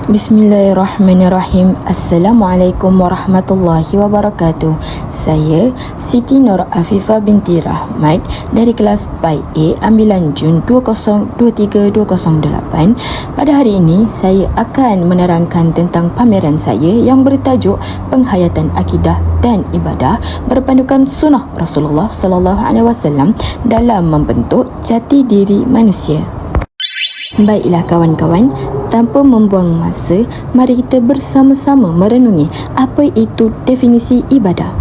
Bismillahirrahmanirrahim. Assalamualaikum warahmatullahi wabarakatuh. Saya Siti Nur Afifah binti Rahmat dari kelas Baik A ambilan Jun 2023-2008. Pada hari ini saya akan menerangkan tentang pameran saya yang bertajuk Penghayatan Akidah dan Ibadah berpandukan sunnah Rasulullah sallallahu alaihi wasallam dalam membentuk jati diri manusia. Baiklah kawan-kawan, tanpa membuang masa, mari kita bersama-sama merenungi apa itu definisi ibadah.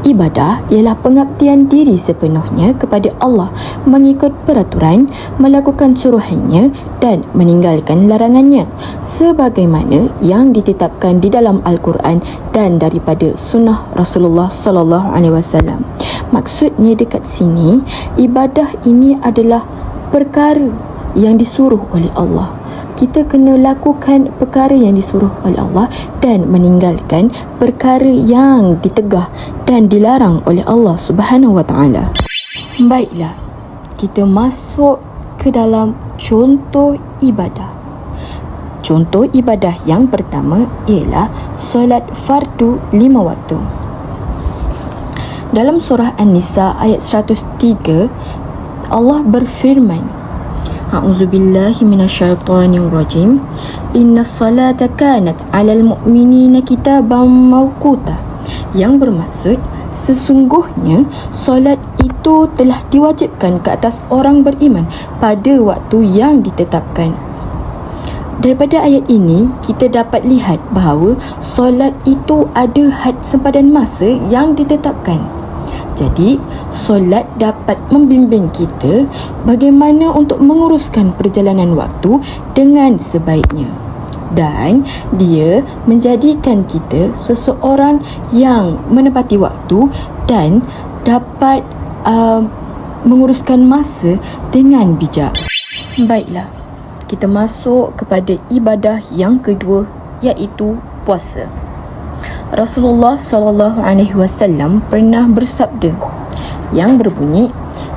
Ibadah ialah pengabdian diri sepenuhnya kepada Allah, mengikut peraturan, melakukan suruhannya dan meninggalkan larangannya, sebagaimana yang ditetapkan di dalam Al-Quran dan daripada sunnah Rasulullah sallallahu alaihi wasallam. Maksudnya dekat sini, ibadah ini adalah perkara yang disuruh oleh Allah. Kita kena lakukan perkara yang disuruh oleh Allah dan meninggalkan perkara yang ditegah dan dilarang oleh Allah Subhanahu wa taala. Baiklah, kita masuk ke dalam contoh ibadah. Contoh ibadah yang pertama ialah solat fardu 5 waktu. Dalam surah An-Nisa ayat 103, Allah berfirman, A'udzubillahi minasyaitonirrajim. Innas salata kanat 'alal mu'minina kitaban mawquta. Yang bermaksud, sesungguhnya solat itu telah diwajibkan ke atas orang beriman pada waktu yang ditetapkan. Daripada ayat ini, kita dapat lihat bahawa solat itu ada had sempadan masa yang ditetapkan. Jadi, solat dapat membimbing kita bagaimana untuk menguruskan perjalanan waktu dengan sebaiknya. Dan dia menjadikan kita seseorang yang menepati waktu dan dapat menguruskan masa dengan bijak. Baiklah, kita masuk kepada ibadah yang kedua, iaitu puasa. Rasulullah sallallahu alaihi wasallam pernah bersabda yang berbunyi,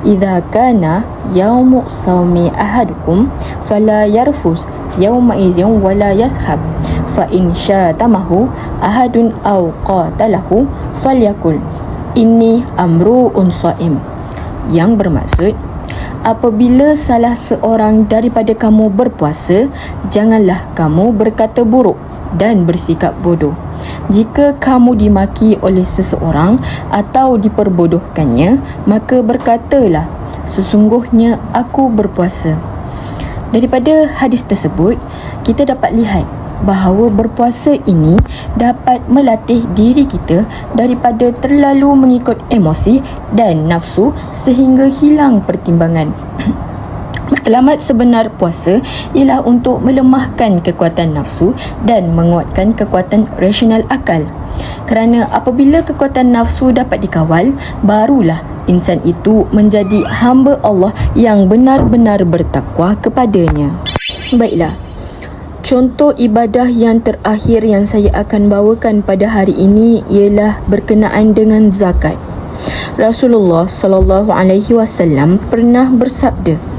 "Idza kana yaumu shaumi ahadukum fala yarfus yauma idzin wala yashab fa in syatamahu ahadun aw qatalahu falyakul inni amru'un shaim." Yang bermaksud, apabila salah seorang daripada kamu berpuasa, janganlah kamu berkata buruk dan bersikap bodoh. Jika kamu dimaki oleh seseorang atau diperbodohkannya, maka berkatalah, sesungguhnya aku berpuasa. Daripada hadis tersebut, kita dapat lihat bahawa berpuasa ini dapat melatih diri kita daripada terlalu mengikut emosi dan nafsu sehingga hilang pertimbangan. Matlamat sebenar puasa ialah untuk melemahkan kekuatan nafsu dan menguatkan kekuatan rasional akal. Kerana apabila kekuatan nafsu dapat dikawal, barulah insan itu menjadi hamba Allah yang benar-benar bertakwa kepadanya. Baiklah, contoh ibadah yang terakhir yang saya akan bawakan pada hari ini ialah berkenaan dengan zakat. Rasulullah sallallahu alaihi wasallam pernah bersabda,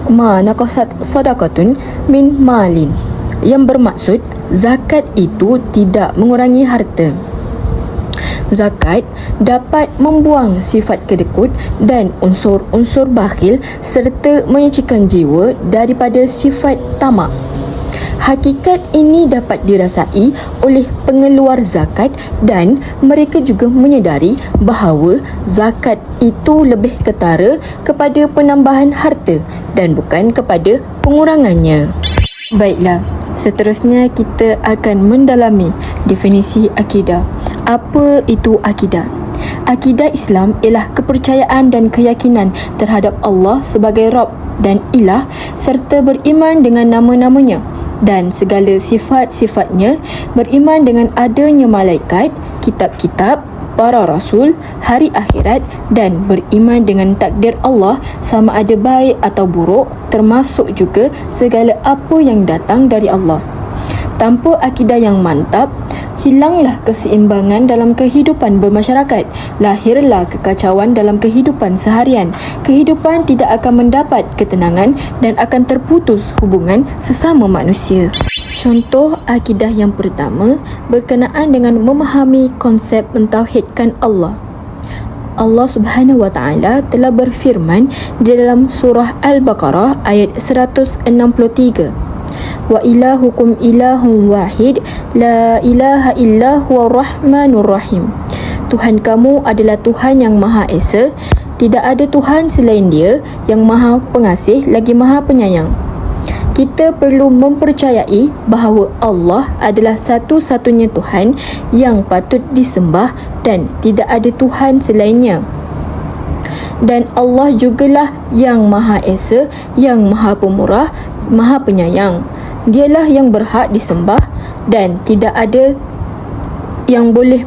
"Ma naqasat sadaqatun min malin." Yang bermaksud, zakat itu tidak mengurangi harta. Zakat dapat membuang sifat kedekut dan unsur-unsur bakhil serta menyucikan jiwa daripada sifat tamak. Hakikat ini dapat dirasai oleh pengeluar zakat dan mereka juga menyedari bahawa zakat itu lebih ketara kepada penambahan harta dan bukan kepada pengurangannya. Baiklah, seterusnya kita akan mendalami definisi akidah. Apa itu akidah? Akidah Islam ialah kepercayaan dan keyakinan terhadap Allah sebagai Rabb dan Ilah serta beriman dengan nama-namanya dan segala sifat-sifatnya, beriman dengan adanya malaikat, kitab-kitab, para rasul, hari akhirat dan beriman dengan takdir Allah sama ada baik atau buruk, termasuk juga segala apa yang datang dari Allah. Tanpa akidah yang mantap, hilanglah keseimbangan dalam kehidupan bermasyarakat, lahirlah kekacauan dalam kehidupan seharian. Kehidupan tidak akan mendapat ketenangan dan akan terputus hubungan sesama manusia. Contoh akidah yang pertama berkenaan dengan memahami konsep mentauhidkan Allah. Allah Subhanahu wa taala telah berfirman di dalam surah Al-Baqarah ayat 163. Wa ilahukum ilahun wahid la ilaha illa huwa rahmanur rahim. Tuhan kamu adalah Tuhan yang Maha Esa, tidak ada Tuhan selain Dia yang Maha Pengasih lagi Maha Penyayang. Kita perlu mempercayai bahawa Allah adalah satu-satunya Tuhan yang patut disembah dan tidak ada Tuhan selainnya. Dan Allah jugalah yang Maha Esa, yang Maha Pemurah, Maha Penyayang. Dialah yang berhak disembah dan tidak ada yang boleh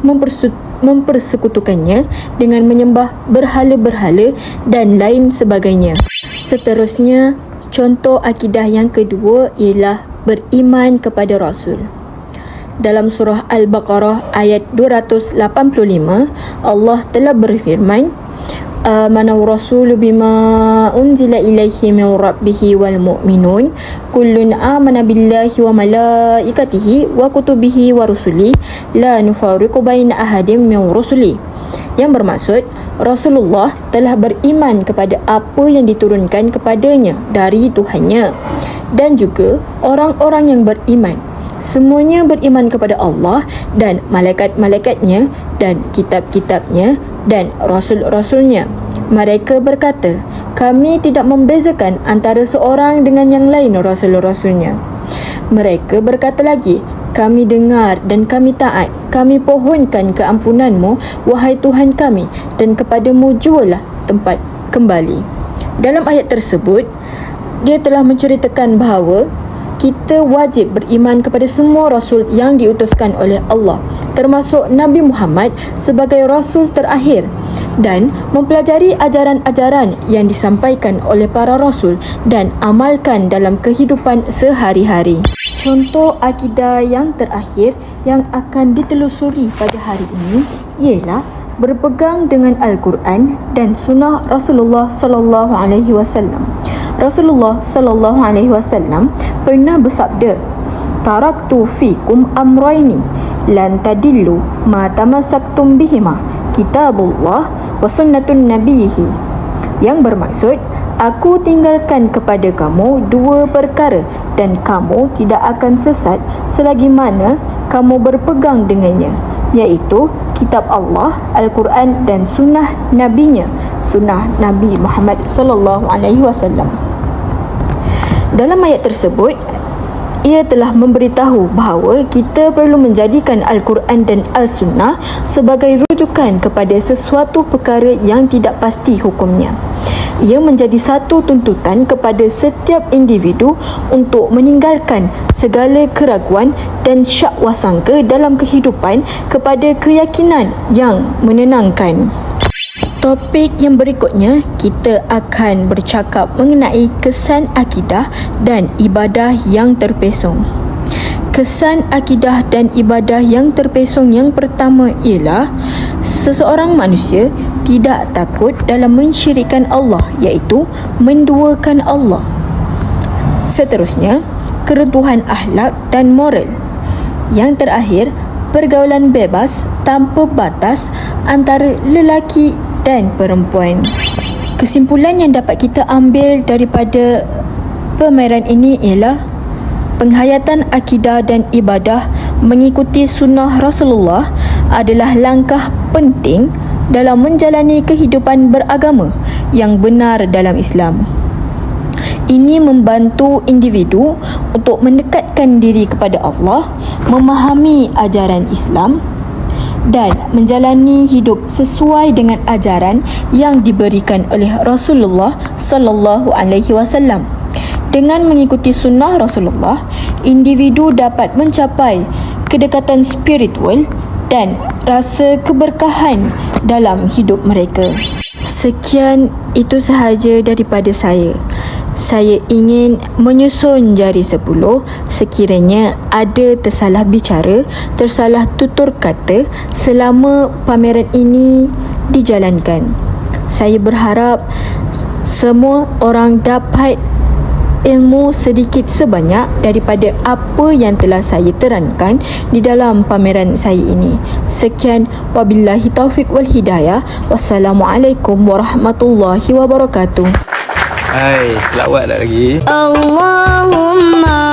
mempersekutukannya dengan menyembah berhala-berhala dan lain sebagainya. Seterusnya, contoh akidah yang kedua ialah beriman kepada Rasul. Dalam surah Al-Baqarah ayat 285, Allah telah berfirman, Amana rasulu bima unzila ilaihi min rabbihi wal mu'minun kullun amana billahi wa malaikatihi wa kutubihi wa rusulihi la nufariqu baina ahadin min rusuli. Yang bermaksud, Rasulullah telah beriman kepada apa yang diturunkan kepadanya dari Tuhannya, dan juga orang-orang yang beriman. Semuanya beriman kepada Allah dan malaikat-malaikatnya dan kitab-kitabnya dan rasul-rasulnya. Mereka berkata, kami tidak membezakan antara seorang dengan yang lain rasul-rasulnya. Mereka berkata lagi, kami dengar dan kami taat, kami pohonkan keampunanmu, wahai Tuhan kami, dan kepadamu jualah tempat kembali. Dalam ayat tersebut, dia telah menceritakan bahawa kita wajib beriman kepada semua Rasul yang diutuskan oleh Allah, termasuk Nabi Muhammad sebagai Rasul terakhir, dan mempelajari ajaran-ajaran yang disampaikan oleh para Rasul dan amalkan dalam kehidupan sehari-hari. Contoh akidah yang terakhir yang akan ditelusuri pada hari ini ialah berpegang dengan Al-Quran dan Sunnah Rasulullah sallallahu alaihi wasallam. Rasulullah sallallahu alaihi wasallam pernah bersabda, "Taraktu fikum amrayni lan tadillu ma tamassaktum bihima, kitabullah wa sunnatun nabiyhi." Yang bermaksud, aku tinggalkan kepada kamu dua perkara dan kamu tidak akan sesat selagi mana kamu berpegang dengannya, iaitu kitab Allah, Al-Quran dan sunnah nabinya, sunnah Nabi Muhammad sallallahu alaihi wasallam. Dalam ayat tersebut, ia telah memberitahu bahawa kita perlu menjadikan Al-Quran dan Al-Sunnah sebagai rujukan kepada sesuatu perkara yang tidak pasti hukumnya. Ia menjadi satu tuntutan kepada setiap individu untuk meninggalkan segala keraguan dan syak wasangka dalam kehidupan kepada keyakinan yang menenangkan. Topik yang berikutnya, kita akan bercakap mengenai kesan akidah dan ibadah yang terpesong. Kesan akidah dan ibadah yang terpesong yang pertama ialah seseorang manusia tidak takut dalam mensyirikkan Allah, iaitu menduakan Allah. Seterusnya, keruntuhan akhlak dan moral. Yang terakhir, pergaulan bebas tanpa batas antara lelaki dan perempuan. Kesimpulan yang dapat kita ambil daripada pameran ini ialah penghayatan akidah dan ibadah mengikuti sunnah Rasulullah adalah langkah penting dalam menjalani kehidupan beragama yang benar dalam Islam. Ini membantu individu untuk mendekatkan diri kepada Allah, memahami ajaran Islam dan menjalani hidup sesuai dengan ajaran yang diberikan oleh Rasulullah sallallahu alaihi wasallam. Dengan mengikuti sunnah Rasulullah, individu dapat mencapai kedekatan spiritual dan rasa keberkahan dalam hidup mereka. Sekian, itu sahaja daripada saya. saya ingin menyusun jari 10 sekiranya ada tersalah bicara, tersalah tutur kata selama pameran ini dijalankan. Saya berharap semua orang dapat ilmu sedikit sebanyak daripada apa yang telah saya terangkan di dalam pameran saya ini. Sekian, wabillahi taufiq wal hidayah. Wassalamualaikum warahmatullahi wabarakatuh. Hai, selawat tak lagi? Allahumma